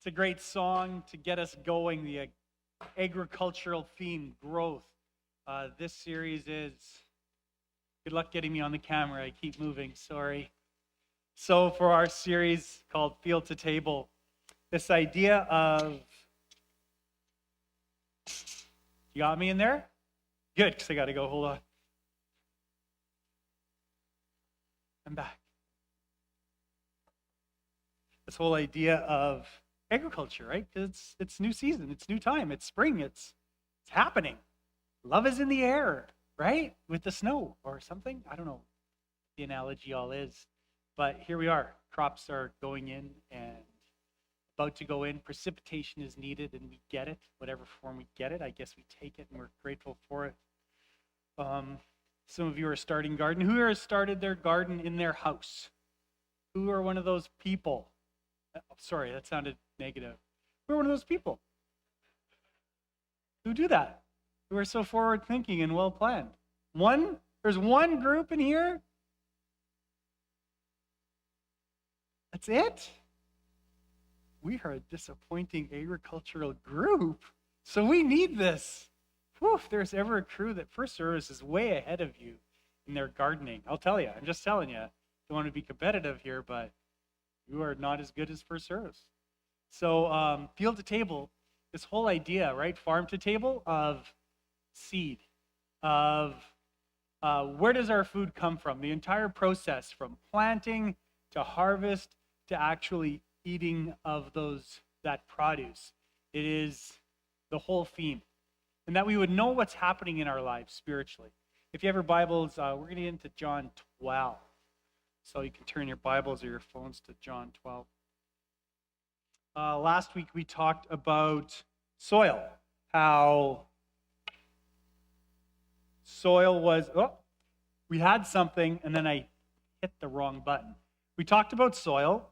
It's a great song to get us going, the agricultural theme, growth. This series is, good luck getting me on the camera. I keep moving, sorry. So, for our series called Field to Table, this idea of, you got me in there? Good, because I got to go, hold on. I'm back. This whole idea of agriculture, right? Because it's new season, it's new time, it's spring, it's happening. Love is in the air, right? With the snow or something. I don't know what the analogy all is, but here we are. Crops are going in and about to go in. Precipitation is needed, and we get it, whatever form we get it. I guess we take it, and we're grateful for it. Some of you are starting garden. Who has started their garden in their house? Who are one of those people? Sorry, that sounded negative. We're one of those people who do that, who are so forward thinking and well planned. There's one group in here. That's it? We are a disappointing agricultural group, so we need this. Whew, if there's ever a crew that First Service is way ahead of you in their gardening, I'll tell you, I'm just telling you. Don't want to be competitive here, but you are not as good as First Service. So field to table, this whole idea, right? Farm to table of seed, of where does our food come from? The entire process from planting to harvest to actually eating of that produce. It is the whole theme. And that we would know what's happening in our lives spiritually. If you have your Bibles, we're going to get into John 12. So you can turn your Bibles or your phones to John 12. Last week we talked about soil, how soil was, we had something and then I hit the wrong button. We talked about soil,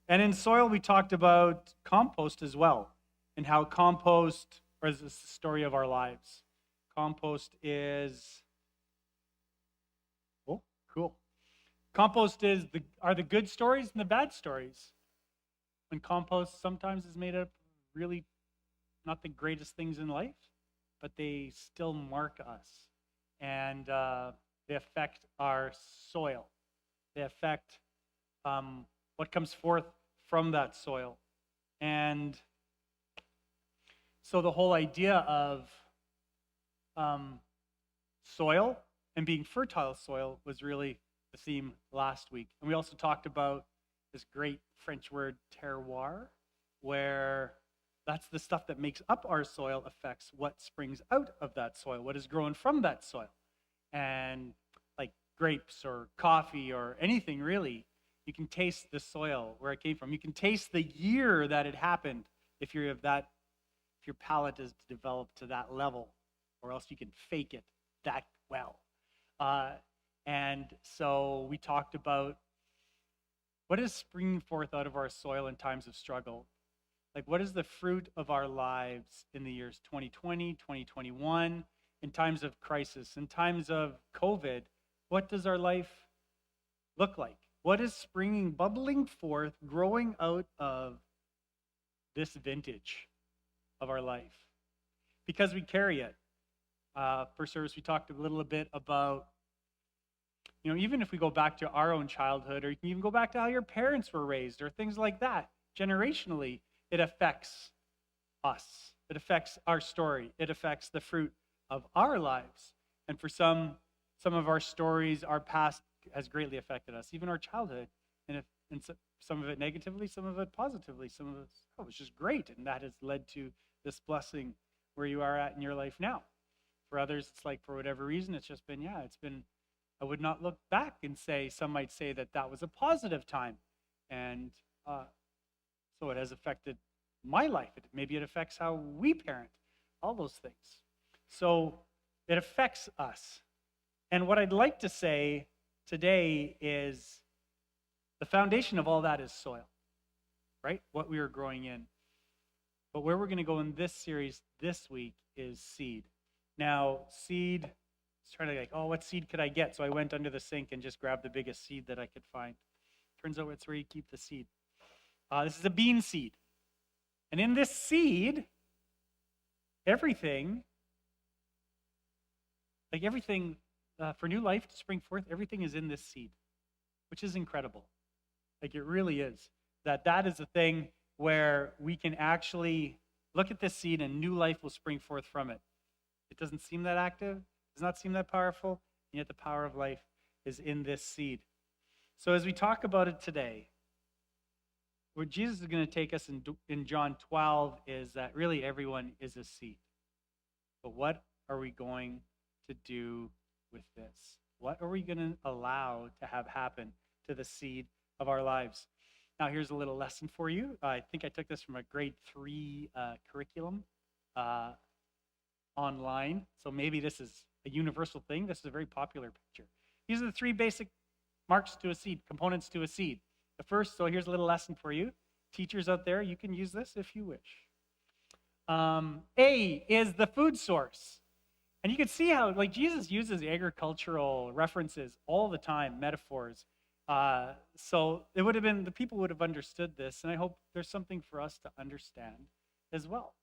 and in soil we talked about compost as well, and how compost, or is this the story of our lives? Compost is, oh, cool. Compost are the good stories and the bad stories. And compost sometimes is made up really not the greatest things in life, but they still mark us. And they affect our soil. They affect what comes forth from that soil. And so the whole idea of soil and being fertile soil was really the theme last week. And we also talked about this great French word terroir, where that's the stuff that makes up our soil affects what springs out of that soil, what is grown from that soil. And like grapes or coffee or anything really, you can taste the soil where it came from. You can taste the year that it happened if your palate is developed to that level, or else you can fake it that well. And so we talked about what is springing forth out of our soil in times of struggle. Like, what is the fruit of our lives in the years 2020, 2021, in times of crisis, in times of COVID? What does our life look like? What is springing, bubbling forth, growing out of this vintage of our life? Because we carry it. For service, we talked a little bit about, even if we go back to our own childhood, or you can even go back to how your parents were raised, or things like that, generationally, it affects us. It affects our story. It affects the fruit of our lives. And for some of our stories, our past has greatly affected us, even our childhood. And some of it negatively, some of it positively, some of it was just great. And that has led to this blessing where you are at in your life now. For others, it's like, for whatever reason, it's just been, I would not look back and say, some might say that was a positive time. And so it has affected my life. Maybe it affects how we parent, all those things. So it affects us. And what I'd like to say today is the foundation of all that is soil, right? What we are growing in. But where we're going to go in this series this week is seed. Now, seed, I was trying to what seed could I get? So I went under the sink and just grabbed the biggest seed that I could find. Turns out it's where you keep the seed. This is a bean seed. And in this seed, everything for new life to spring forth, everything is in this seed, which is incredible. Like, it really is. That is the thing where we can actually look at this seed and new life will spring forth from it. It doesn't seem that active, does not seem that powerful, and yet the power of life is in this seed. So as we talk about it today, where Jesus is going to take us in John 12 is that really everyone is a seed. But what are we going to do with this? What are we going to allow to have happen to the seed of our lives? Now, here's a little lesson for you. I think I took this from a grade 3 curriculum online. So maybe this is a universal thing. This is a very popular picture. These are the 3 basic marks to a seed, components to a seed. The first, so here's a little lesson for you. Teachers out there, you can use this if you wish. A is the food source. And you can see how, like, Jesus uses agricultural references all the time, metaphors. So it would have been, the people would have understood this, and I hope there's something for us to understand as well.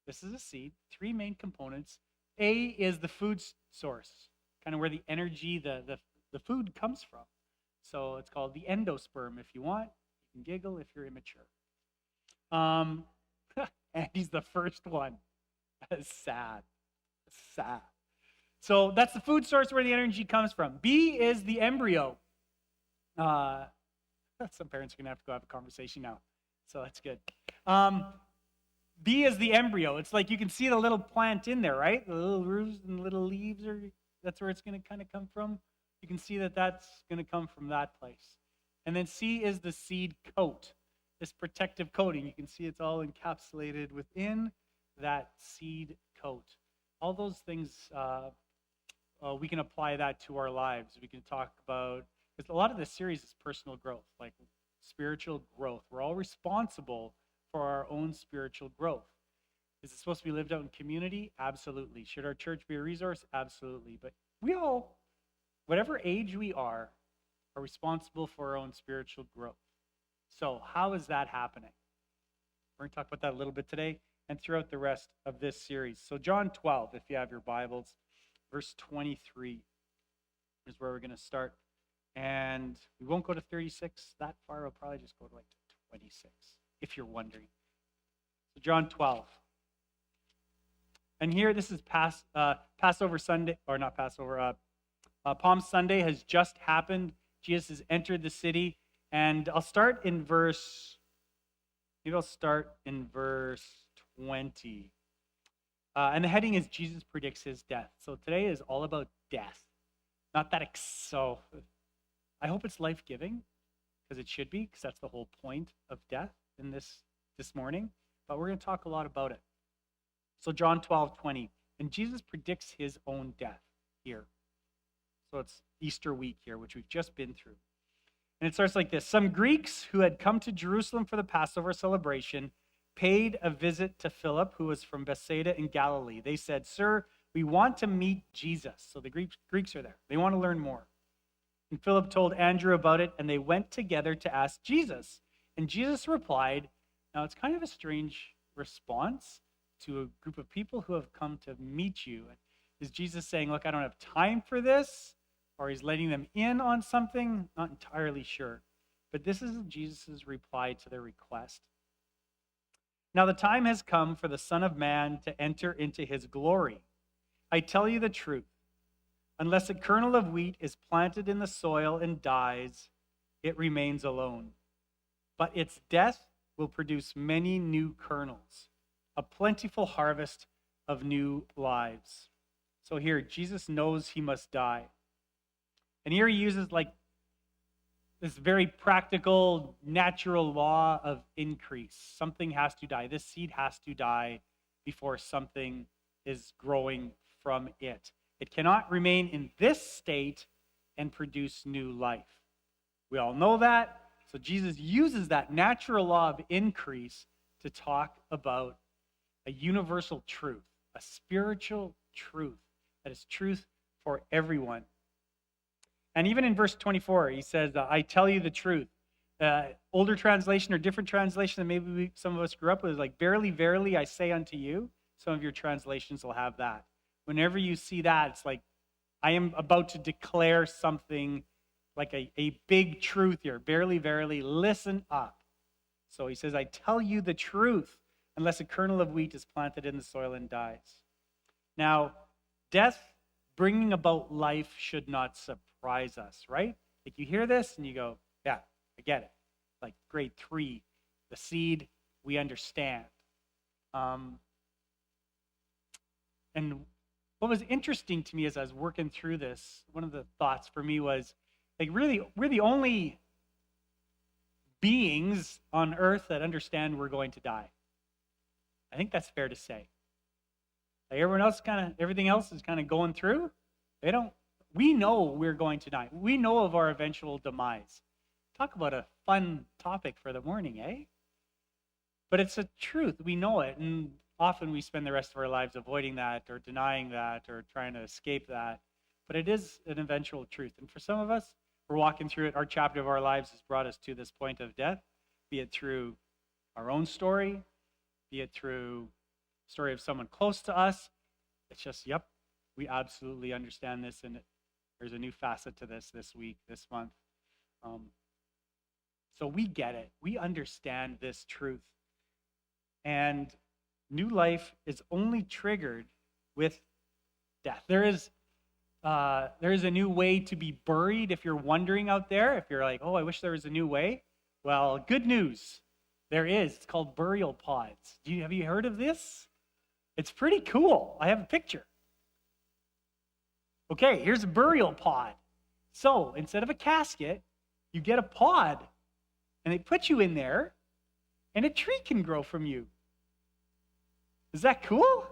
This is a seed, 3 main components. A is the food source, kind of where the energy, the food comes from. So it's called the endosperm if you want. You can giggle if you're immature. And he's the first one. That's sad. Sad. So that's the food source where the energy comes from. B is the embryo. Some parents are going to have to go have a conversation now. So that's good. B is the embryo. It's like you can see the little plant in there, right? The little roots and little leaves, that's where it's going to kind of come from. You can see that that's going to come from that place. And then C is the seed coat, this protective coating. You can see it's all encapsulated within that seed coat. All those things, we can apply that to our lives. We can talk about, because a lot of this series is personal growth, like spiritual growth. We're all responsible for our own spiritual growth. Is it supposed to be lived out in community? Absolutely. Should our church be a resource? Absolutely. But we all, whatever age we are responsible for our own spiritual growth. So how is that happening? We're going to talk about that a little bit today and throughout the rest of this series. So John 12, if you have your Bibles, verse 23 is where we're going to start. And we won't go to 36 that far. We'll probably just go to like 26, if you're wondering. So John 12. And here, this is Passover Sunday, or not Passover, Palm Sunday has just happened. Jesus has entered the city. And I'll start in verse 20. And the heading is Jesus predicts his death. So today is all about death. Not that so. I hope it's life-giving, because it should be, because that's the whole point of death in this morning. But we're going to talk a lot about it. So John 12:20. And Jesus predicts his own death here. So it's Easter week here, which we've just been through. And it starts like this. Some Greeks who had come to Jerusalem for the Passover celebration paid a visit to Philip, who was from Bethsaida in Galilee. They said, "Sir, we want to meet Jesus." So the Greeks are there. They want to learn more. And Philip told Andrew about it, and they went together to ask Jesus. And Jesus replied, now it's kind of a strange response to a group of people who have come to meet you. Is Jesus saying, look, I don't have time for this? Or he's letting them in on something? Not entirely sure. But this is Jesus' reply to their request. Now the time has come for the Son of Man to enter into his glory. I tell you the truth. Unless a kernel of wheat is planted in the soil and dies, it remains alone. But its death will produce many new kernels, a plentiful harvest of new lives. So here, Jesus knows he must die. And here he uses like this very practical, natural law of increase. Something has to die. This seed has to die before something is growing from it. It cannot remain in this state and produce new life. We all know that. So Jesus uses that natural law of increase to talk about a universal truth, a spiritual truth that is truth for everyone. And even in verse 24, he says, I tell you the truth. older translation or different translation that maybe some of us grew up with is like, verily, verily, I say unto you. Some of your translations will have that. Whenever you see that, it's like, I am about to declare something like a big truth here. Verily, verily, listen up. So he says, I tell you the truth, unless a kernel of wheat is planted in the soil and dies. Now, death bringing about life should not surprise us, right? Like you hear this and you go, yeah, I get it. Like grade 3, the seed, we understand. And what was interesting to me as I was working through this, one of the thoughts for me was, like, really, we're the only beings on earth that understand we're going to die. I think that's fair to say. Like everyone else everything else is kind of going through. We know we're going to die. We know of our eventual demise. Talk about a fun topic for the morning, eh? But it's a truth. We know it. And often we spend the rest of our lives avoiding that or denying that or trying to escape that. But it is an eventual truth. And for some of us, we're walking through it. Our chapter of our lives has brought us to this point of death, be it through our own story, be it through the story of someone close to us. It's just, yep, we absolutely understand this. And there's a new facet to this week, this month. So we get it. We understand this truth. And new life is only triggered with death. There is a new way to be buried. If you're wondering out there, if you're like, oh, I wish there was a new way. Well, good news. There is. It's called burial pods. Have you heard of this? It's pretty cool. I have a picture. Okay, here's a burial pod. So instead of a casket, you get a pod, and they put you in there, and a tree can grow from you. Is that cool?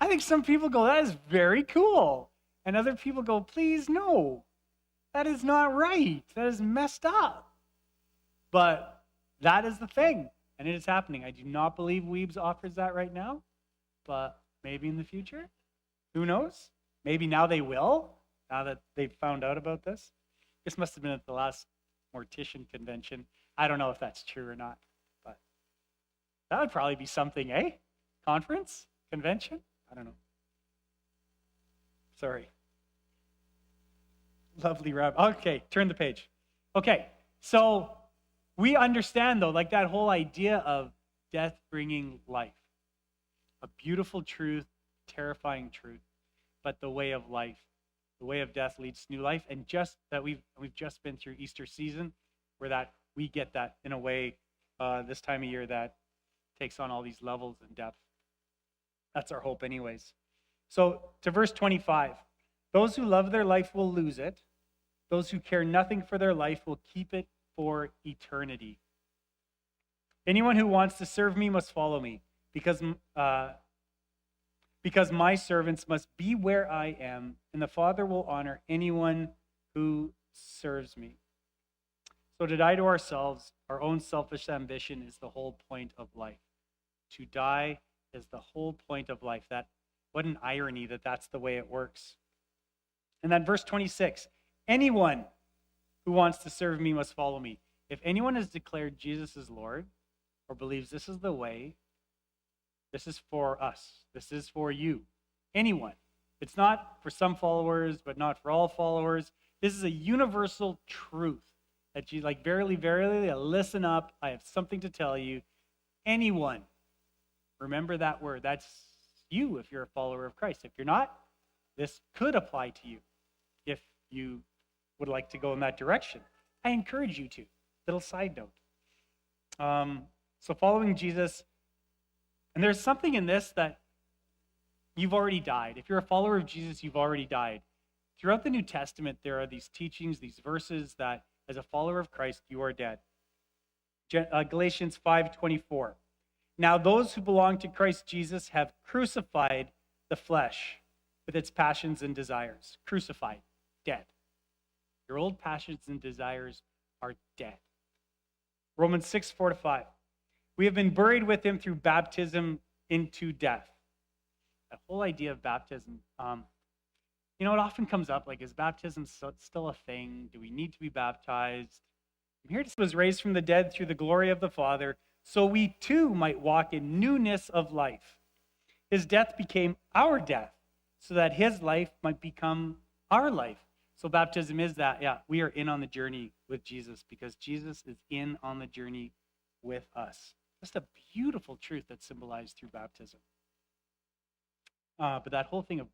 I think some people go, that is very cool. And other people go, please, no. That is not right. That is messed up. But that is the thing. And it is happening. I do not believe Weebs offers that right now. But maybe in the future. Who knows? Maybe now they will. Now that they've found out about this. This must have been at the last mortician convention. I don't know if that's true or not. But that would probably be something, eh? Conference? Convention? I don't know. Sorry. Lovely rabbit. Okay, turn the page. Okay, so we understand, though, like that whole idea of death bringing life. A beautiful truth, terrifying truth, but the way of life. The way of death leads to new life. And just that we've just been through Easter season, where that we get that in a way this time of year that takes on all these levels and depth. That's our hope anyways. So to verse 25, those who love their life will lose it. Those who care nothing for their life will keep it for eternity. Anyone who wants to serve me must follow me, because my servants must be where I am, and the Father will honor anyone who serves me. So to die to ourselves, our own selfish ambition, is the whole point of life. To die is the whole point of life. What an irony that that's the way it works. And then verse 26, anyone who wants to serve me must follow me. If anyone has declared Jesus is Lord, or believes this is the way, this is for us. This is for you. Anyone. It's not for some followers, but not for all followers. This is a universal truth that you, like, verily, verily, listen up. I have something to tell you. Anyone. Remember that word. That's you if you're a follower of Christ. If you're not, this could apply to you if you would like to go in that direction. I encourage you to. Little side note. So following Jesus, and there's something in this that you've already died. If you're a follower of Jesus, you've already died. Throughout the New Testament, there are these teachings, these verses that as a follower of Christ, you are dead. Galatians 5:24. Now those who belong to Christ Jesus have crucified the flesh with its passions and desires. Crucified, dead. Your old passions and desires are dead. Romans 6:4-5. We have been buried with him through baptism into death. That whole idea of baptism, it often comes up, like, is baptism still a thing? Do we need to be baptized? Here it was raised from the dead through the glory of the Father, so we too might walk in newness of life. His death became our death, so that his life might become our life. So baptism is that, we are in on the journey with Jesus because Jesus is in on the journey with us. Just a beautiful truth that's symbolized through baptism. But that whole thing of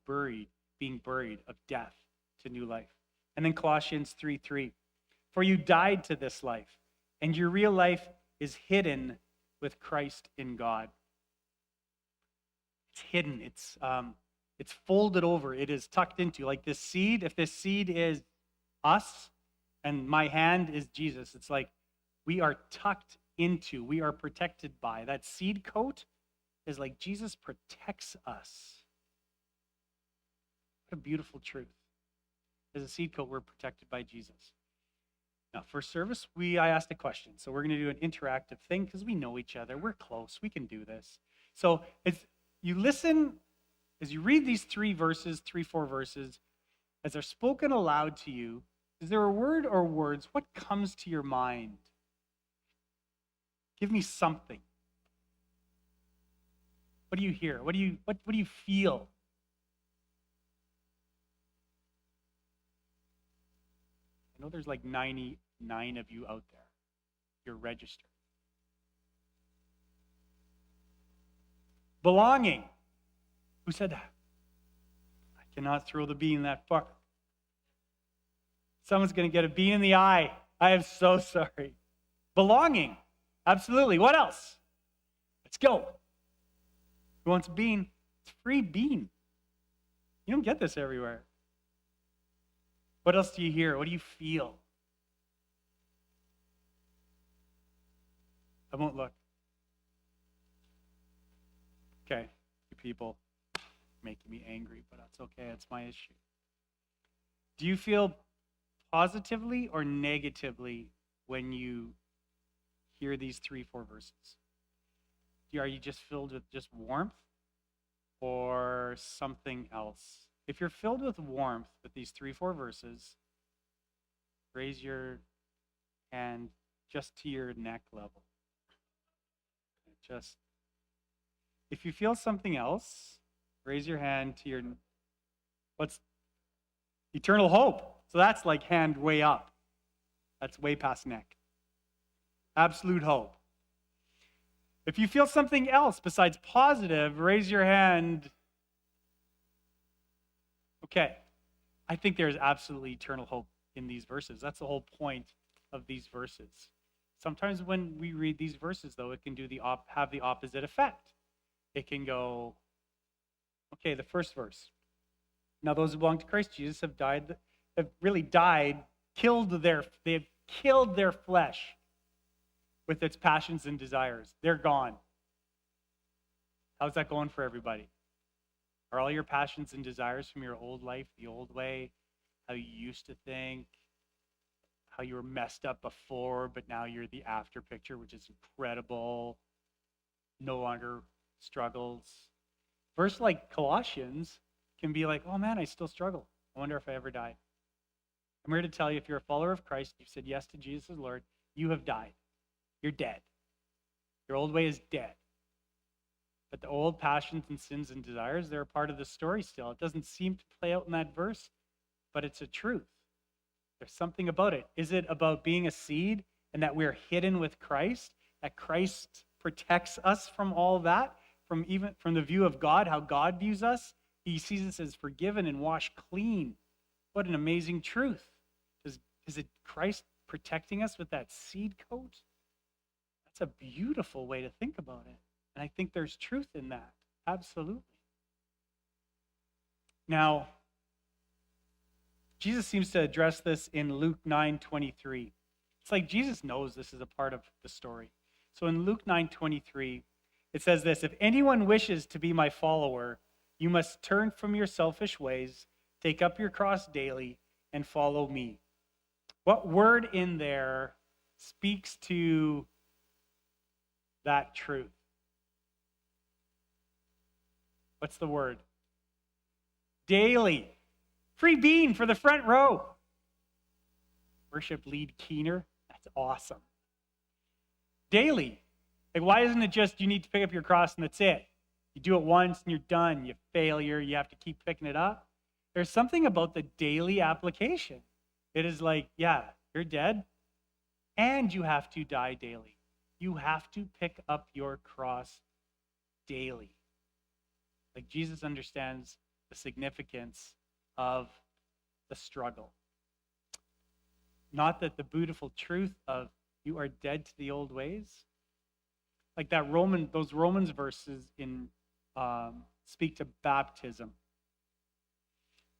being buried, of death to new life. And then Colossians 3:3. For you died to this life, and your real life is hidden with Christ in God. It's hidden. It's folded over. It is tucked into. Like this seed, if this seed is us and my hand is Jesus, it's like we are tucked into, we are protected by. That seed coat is like Jesus protects us. What a beautiful truth. As a seed coat, we're protected by Jesus. Now, for service, I asked a question. So we're going to do an interactive thing because we know each other. We're close. We can do this. So as you listen, as you read these 4 verses, as they're spoken aloud to you, is there a word or words? What comes to your mind? Give me something. What do you hear? What do you feel? I know there's like 99 of you out there. You're registered. Belonging. Who said that? I cannot throw the bean that far. Someone's going to get a bean in the eye. I am so sorry. Belonging. Absolutely. What else? Let's go. Who wants a bean? It's free bean. You don't get this everywhere. What else do you hear? What do you feel? I won't look. Okay, you people making me angry, but that's okay. It's my issue. Do you feel positively or negatively when you hear these 4 verses? Are you just filled with just warmth or something else? If you're filled with warmth with these 4 verses, raise your hand just to your neck level. If you feel something else, raise your hand to your, what's eternal hope? So that's like hand way up. That's way past neck. Absolute hope. If you feel something else besides positive, raise your hand. Okay. I think there's absolutely eternal hope in these verses. That's the whole point of these verses. Sometimes when we read these verses, though, it can have the opposite effect. It can go, okay, the first verse. Now those who belong to Christ Jesus have really died, they've killed their flesh with its passions and desires. They're gone. How's that going for everybody? Are all your passions and desires from your old life, the old way, how you used to think, how you were messed up before, but now you're the after picture, which is incredible, no longer struggles? Verse like Colossians can be like, oh man, I still struggle. I wonder if I ever die. I'm here to tell you, if you're a follower of Christ, you've said yes to Jesus as Lord, you have died. You're dead. Your old way is dead. But the old passions and sins and desires, they're a part of the story still. It doesn't seem to play out in that verse, but it's a truth. There's something about it. Is it about being a seed and that we're hidden with Christ? That Christ protects us from all that? From the view of God, how God views us? He sees us as forgiven and washed clean. What an amazing truth. Is it Christ protecting us with that seed coat? That's a beautiful way to think about it. And I think there's truth in that. Absolutely. Now, Jesus seems to address this in Luke 9:23. It's like Jesus knows this is a part of the story. So in Luke 9:23, it says this: if anyone wishes to be my follower, you must turn from your selfish ways, take up your cross daily, and follow me. What word in there speaks to that truth? What's the word? Daily. Free bean for the front row. Worship lead Keener. That's awesome. Daily. Like, why isn't it just you need to pick up your cross and that's it? You do it once and you're done. You failure. You have to keep picking it up. There's something about the daily application. It is like, yeah, you're dead and you have to die daily. You have to pick up your cross daily. Like, Jesus understands the significance of the struggle. Not that the beautiful truth of you are dead to the old ways. Like those Romans verses in speak to baptism.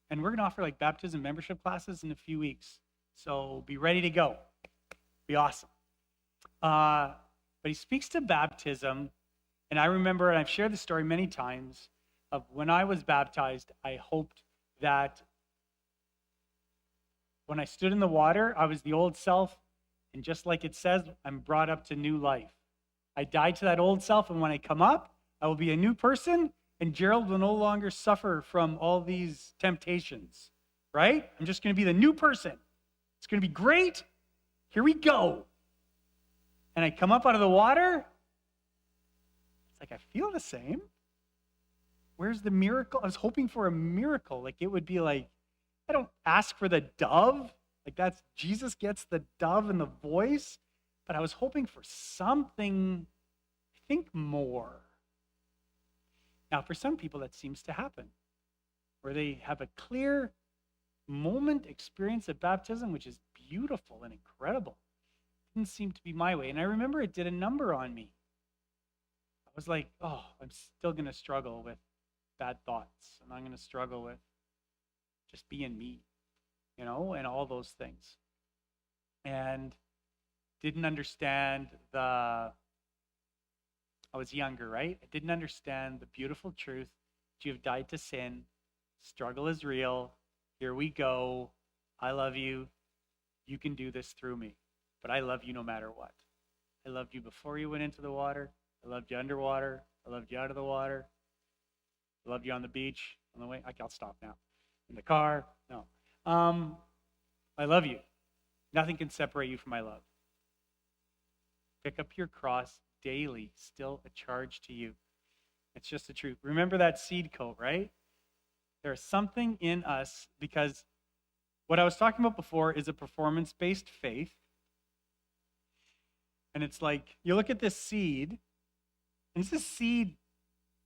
And we're going to offer like baptism membership classes in a few weeks. So be ready to go. Be awesome. But he speaks to baptism. And I remember, and I've shared the story many times, of when I was baptized, I hoped that when I stood in the water, I was the old self. And just like it says, I'm brought up to new life. I died to that old self. And when I come up, I will be a new person. And Gerald will no longer suffer from all these temptations, right? I'm just going to be the new person. It's going to be great. Here we go. And I come up out of the water. It's like, I feel the same. Where's the miracle? I was hoping for a miracle. Like, it would be like, I don't ask for the dove. Like, that's Jesus gets the dove and the voice. But I was hoping for something, I think, more. Now, for some people, that seems to happen, where they have a clear moment experience of baptism, which is beautiful and incredible. It didn't seem to be my way. And I remember it did a number on me. I was like, oh, I'm still going to struggle with bad thoughts. And I'm going to struggle with just being me, and all those things. And didn't understand I was younger, right? I didn't understand the beautiful truth that you have died to sin. Struggle is real. Here we go. I love you. You can do this through me. But I love you no matter what. I loved you before you went into the water. I loved you underwater. I loved you out of the water. I loved you on the beach. On the way, I'll stop now. In the car, no. I love you. Nothing can separate you from my love. Pick up your cross daily, still a charge to you. It's just the truth. Remember that seed coat, right? There's something in us, because what I was talking about before is a performance-based faith. And it's like, you look at this seed, and is this seed,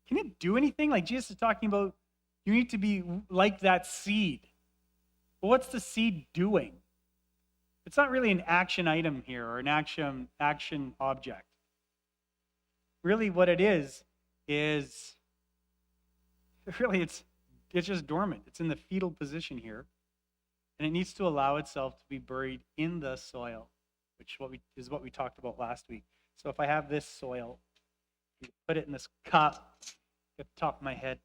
can it do anything? Like Jesus is talking about, you need to be like that seed. But what's the seed doing? It's not really an action item here or an action object. Really what it is really it's just dormant. It's in the fetal position here. And it needs to allow itself to be buried in the soil, which is what we talked about last week. So if I have this soil, you put it in this cup at the top of my head.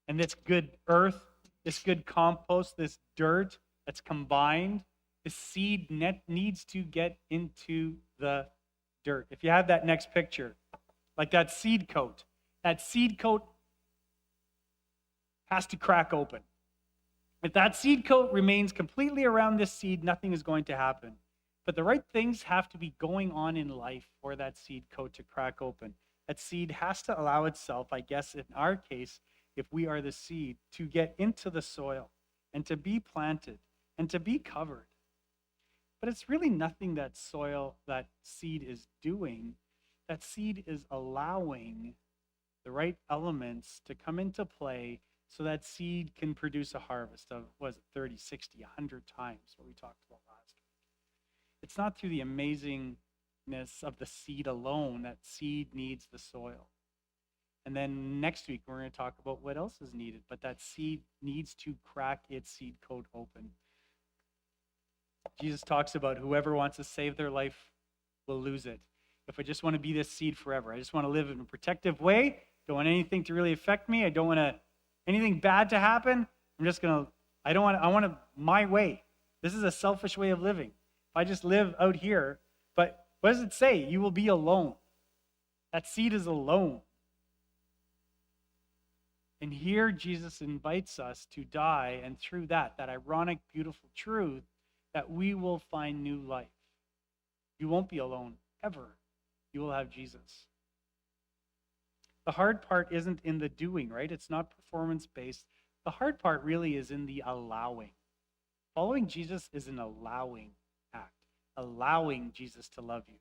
And this good earth, this good compost, this dirt that's combined, the seed needs to get into the dirt. If you have that next picture, like that seed coat has to crack open. If that seed coat remains completely around this seed, nothing is going to happen. But the right things have to be going on in life for that seed coat to crack open. That seed has to allow itself, I guess in our case, if we are the seed, to get into the soil and to be planted and to be covered. But it's really nothing that seed is doing. That seed is allowing the right elements to come into play so that seed can produce a harvest of, 30, 60, 100 times what we talked about last week. It's not through the amazingness of the seed alone. That seed needs the soil. And then next week, we're going to talk about what else is needed. But that seed needs to crack its seed coat open. Jesus talks about whoever wants to save their life will lose it. If I just want to be this seed forever, I just want to live in a protective way, don't want anything to really affect me, I don't want anything bad to happen, I want to my way. This is a selfish way of living. If I just live out here, but what does it say? You will be alone. That seed is alone. And here Jesus invites us to die, and through that ironic, beautiful truth, that we will find new life. You won't be alone, ever. You will have Jesus. The hard part isn't in the doing, right? It's not performance-based. The hard part really is in the allowing. Following Jesus is an allowing act, allowing Jesus to love you,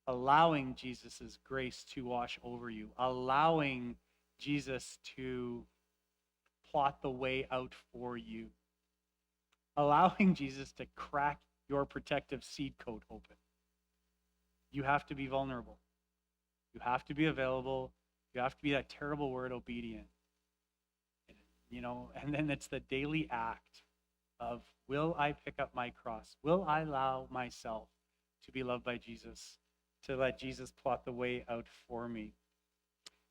allowing Jesus' grace to wash over you, allowing Jesus to plot the way out for you, allowing Jesus to crack your protective seed coat open. You have to be vulnerable. You have to be available. You have to be that terrible word obedient. And then it's the daily act of, will I pick up my cross? Will I allow myself to be loved by Jesus, to let Jesus plot the way out for me?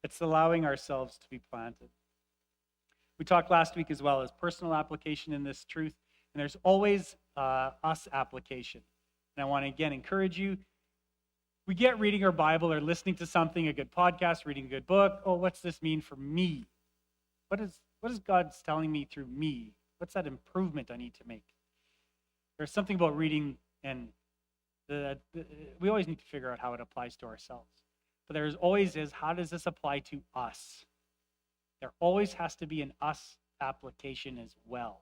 It's allowing ourselves to be planted. We talked last week as well as personal application in this truth, and there's always us application. And I want to again encourage you. We get reading our Bible or listening to something, a good podcast, reading a good book. Oh, what's this mean for me? What is God telling me through me? What's that improvement I need to make? There's something about reading, and we always need to figure out how it applies to ourselves. But there's always is, how does this apply to us? There always has to be an us application as well.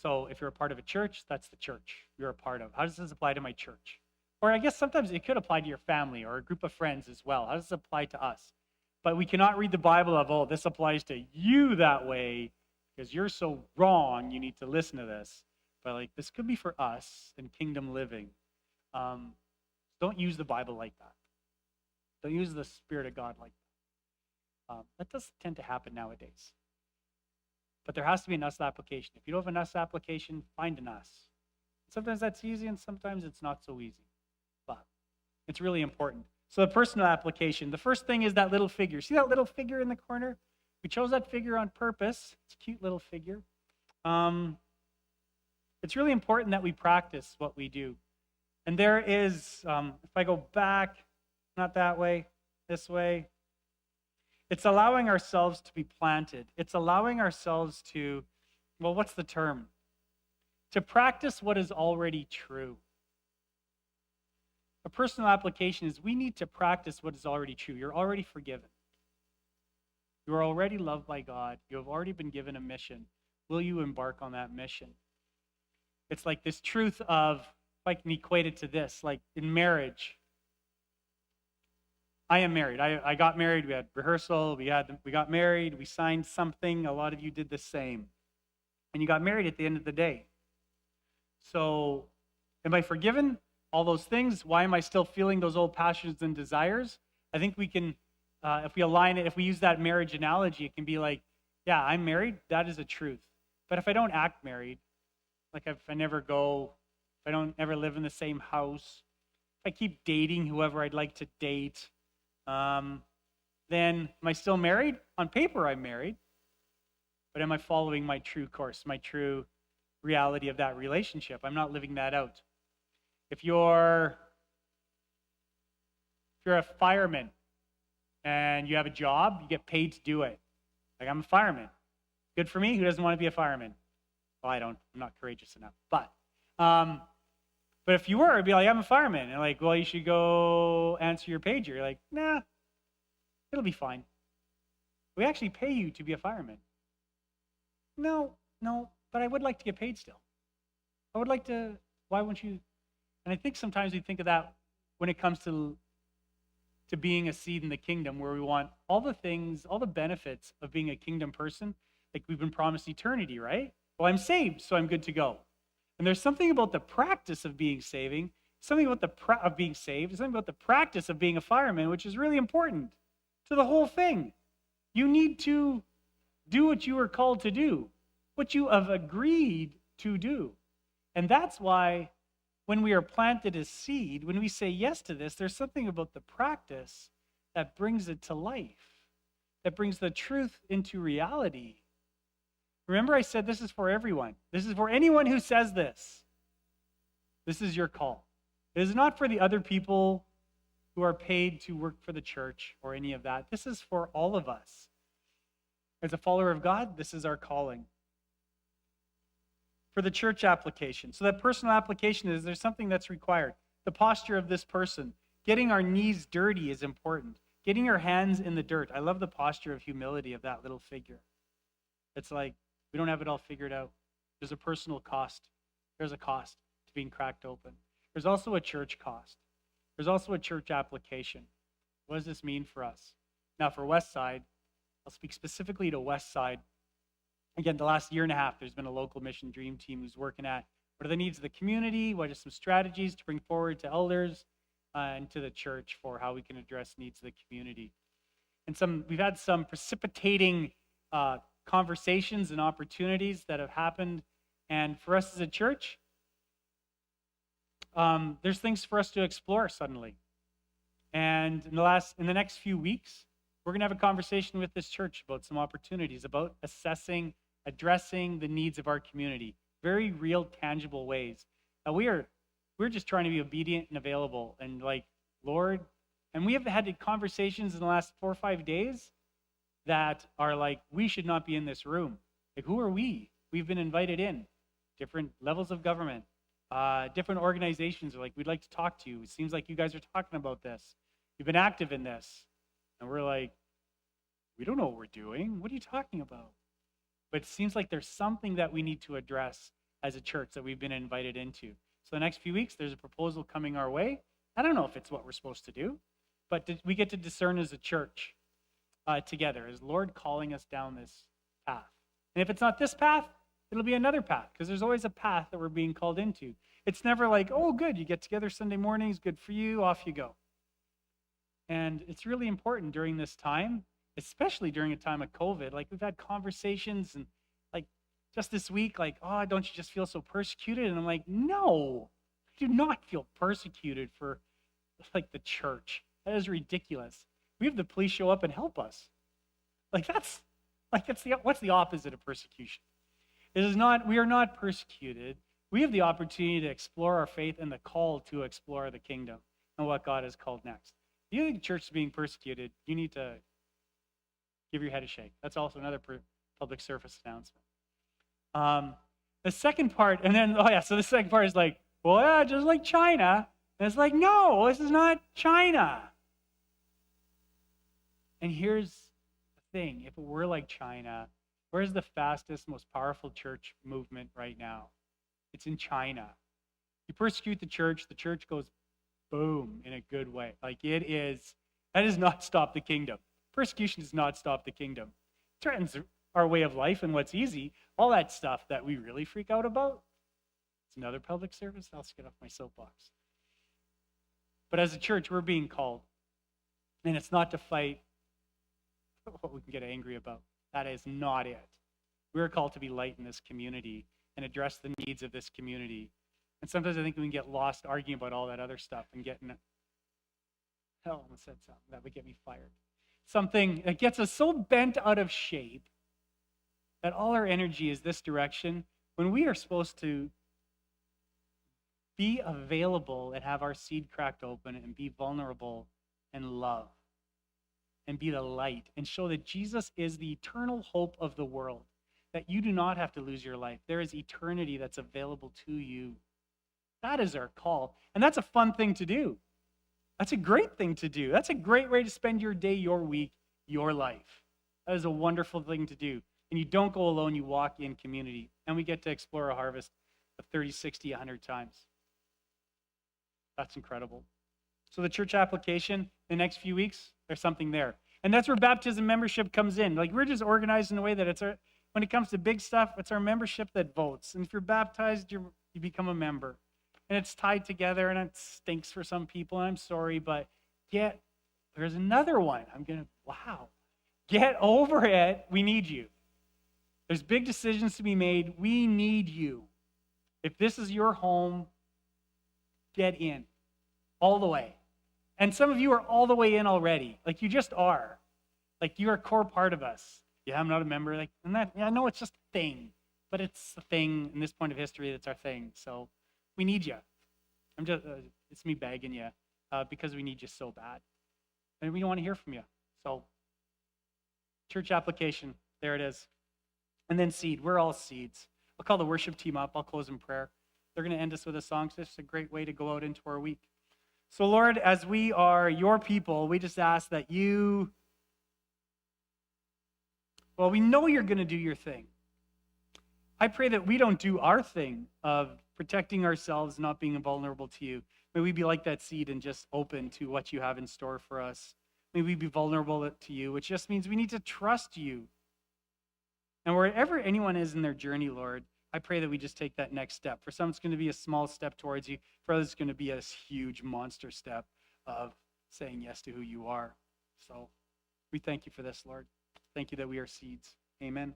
So if you're a part of a church, that's the church you're a part of. How does this apply to my church? Or I guess sometimes it could apply to your family or a group of friends as well. How does this apply to us? But we cannot read the Bible of, oh, this applies to you that way because you're so wrong, you need to listen to this. But like, this could be for us in kingdom living. Don't use the Bible like that. Don't use the Spirit of God like that. That does tend to happen nowadays. But there has to be an us application. If you don't have an us application, find an us. Sometimes that's easy and sometimes it's not so easy. But it's really important. So the personal application, the first thing is that little figure. See that little figure in the corner? We chose that figure on purpose. It's a cute little figure. It's really important that we practice what we do. And there is, if I go back, not that way, this way, it's allowing ourselves to be planted. It's allowing ourselves to, well, what's the term? To practice what is already true. A personal application is we need to practice what is already true. You're already forgiven. You are already loved by God. You have already been given a mission. Will you embark on that mission? It's like this truth of, if I can equate it to this, like in marriage. I am married. I got married. We had rehearsal. We got married. We signed something. A lot of you did the same. And you got married at the end of the day. So, am I forgiven? All those things. Why am I still feeling those old passions and desires? I think we can, if we align it, if we use that marriage analogy, it can be like, yeah, I'm married. That is a truth. But if I don't act married, like if I never go, if I don't ever live in the same house, if I keep dating whoever I'd like to date, then am I still married? On paper, I'm married. But am I following my true course, my true reality of that relationship? I'm not living that out. If you're a fireman and you have a job, you get paid to do it. Like, I'm a fireman. Good for me. Who doesn't want to be a fireman? Well, I don't. I'm not courageous enough. But if you were, it'd be like, I'm a fireman. And like, well, you should go answer your pager. You're like, nah, it'll be fine. We actually pay you to be a fireman. No, but I would like to get paid still. I would like to, why wouldn't you? And I think sometimes we think of that when it comes to being a seed in the kingdom, where we want all the things, all the benefits of being a kingdom person. Like, we've been promised eternity, right? Well, I'm saved, so I'm good to go. And there's something about the practice of being saving, something about of being saved, something about the practice of being a fireman, which is really important to the whole thing. You need to do what you are called to do, what you have agreed to do. And that's why when we are planted as seed, when we say yes to this, there's something about the practice that brings it to life, that brings the truth into reality. Remember, I said this is for everyone. This is for anyone who says this. This is your call. It is not for the other people who are paid to work for the church or any of that. This is for all of us. As a follower of God, this is our calling. for the church application. So that personal application is there's something that's required. The posture of this person. Getting our knees dirty is important. Getting our hands in the dirt. I love the posture of humility of that little figure. It's like, we don't have it all figured out. There's a personal cost. There's a cost to being cracked open. There's also a church cost. There's also a church application. What does this mean for us? Now, for Westside, I'll speak specifically to Westside. Again, the last year and a half, there's been a local mission dream team who's working at what are the needs of the community, what are some strategies to bring forward to elders and to the church for how we can address needs of the community. And we've had some precipitating conversations and opportunities that have happened. And for us as a church, there's things for us to explore suddenly. And in the next few weeks, we're going to have a conversation with this church about some opportunities, about assessing, addressing the needs of our community. Very real, tangible ways. We're just trying to be obedient and available and like, Lord, and we have had conversations in the last 4 or 5 days that are like, we should not be in this room. Like, who are we? We've been invited in. Different levels of government, different organizations are like, we'd like to talk to you. It seems like you guys are talking about this. You've been active in this. And we're like, we don't know what we're doing. What are you talking about? But it seems like there's something that we need to address as a church that we've been invited into. So the next few weeks, there's a proposal coming our way. I don't know if it's what we're supposed to do, but we get to discern as a church together. Is Lord calling us down this path? And if it's not this path, it'll be another path, because there's always a path that we're being called into. It's never like, oh, good, you get together Sunday mornings, good for you, off you go. And it's really important during this time, especially during a time of COVID. Like, we've had conversations and like just this week, like, oh, don't you just feel so persecuted? And I'm like, no, I do not feel persecuted for like the church. That is ridiculous. We have the police show up and help us. What's the opposite of persecution? We are not persecuted. We have the opportunity to explore our faith and the call to explore the kingdom and what God has called next. If you think the church is being persecuted, you need to give your head a shake. That's also another public service announcement. The second part, so the second part is like, well, yeah, just like China. And it's like, no, this is not China. And here's the thing. If it were like China, where's the fastest, most powerful church movement right now? It's in China. You persecute the church goes boom in a good way. Like, that does not stop the kingdom. Persecution does not stop the kingdom. It threatens our way of life and what's easy. All that stuff that we really freak out about. It's another public service. I'll just get off my soapbox. But as a church, we're being called. And it's not to fight what we can get angry about. That is not it. We're called to be light in this community and address the needs of this community. And sometimes I think we can get lost arguing about all that other stuff and getting, I almost said something that would get me fired. Something that gets us so bent out of shape that all our energy is this direction when we are supposed to be available and have our seed cracked open and be vulnerable and love and be the light and show that Jesus is the eternal hope of the world, that you do not have to lose your life. There is eternity that's available to you. That is our call. And that's a fun thing to do. That's a great thing to do. That's a great way to spend your day, your week, your life. That is a wonderful thing to do. And you don't go alone, you walk in community. And we get to explore a harvest of 30, 60, 100 times. That's incredible. So the church application, the next few weeks, there's something there. And that's where baptism membership comes in. Like, we're just organized in a way that when it comes to big stuff, it's our membership that votes. And if you're baptized, you become a member. And it's tied together, and it stinks for some people, and I'm sorry, but there's another one. Get over it. We need you. There's big decisions to be made. We need you. If this is your home, get in all the way. And some of you are all the way in already. Like, you just are. Like, you're a core part of us. Yeah, I'm not a member. I know it's just a thing, but it's a thing in this point of history that's our thing. So we need you. It's me begging you because we need you so bad. And we want to hear from you. So church application, there it is. And then seed. We're all seeds. I'll call the worship team up. I'll close in prayer. They're going to end us with a song. So it's a great way to go out into our week. So, Lord, as we are your people, we just ask that you, well, we know you're going to do your thing. I pray that we don't do our thing of protecting ourselves, not being vulnerable to you. May we be like that seed and just open to what you have in store for us. May we be vulnerable to you, which just means we need to trust you. And wherever anyone is in their journey, Lord, I pray that we just take that next step. For some, it's going to be a small step towards you. For others, it's going to be a huge monster step of saying yes to who you are. So we thank you for this, Lord. Thank you that we are seeds. Amen.